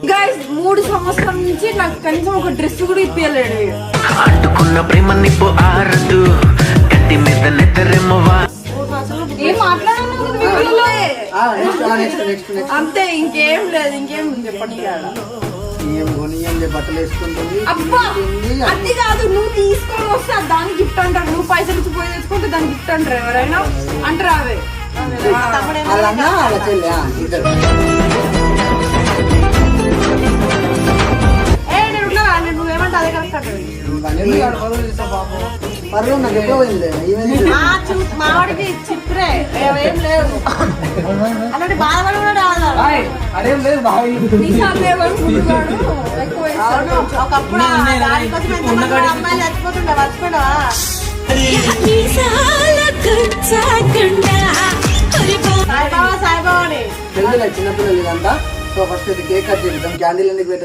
Guys 3 సంవత్సరాల నుంచి నాకు కనీసం ఒక డ్రెస్ కూడా ఇప్పలేడు. అంటుకున్న ప్రేమ నిప్పు ఆరదు కట్టి మీద నెత్తరేమవా ఏం మాట్లాడాను అంతే, ఇంకేం లేదు. ఇంకేం చెప్పండి బట్టలు వేసుకుంటుంది. అబ్బా అది కాదు, నువ్వు తీసుకొని వస్తే దానికి గిఫ్ట్ అంటారు. నువ్వు పైసలు ఇచ్చి పోయి తెచ్చుకుంటే దానికి గిఫ్ట్ అంటారు ఎవరైనా అంటారు. అవే నువ్వేమంటే అదే కరెక్ట్. మావాడికి చిత్రే ఏం లేదు అలాంటి బాధపడి ఒకప్పుడు అమ్మాయిలు చచ్చిపోతుండే మర్చిపోయావా? సాయిబాబా సాయిబాబాని చిన్నపిల్లలు ఇదంతా. సో ఫస్ట్ కేక్ కట్ చేద్దాం, క్యాండిల్ ఎందుకు పెట్టాం.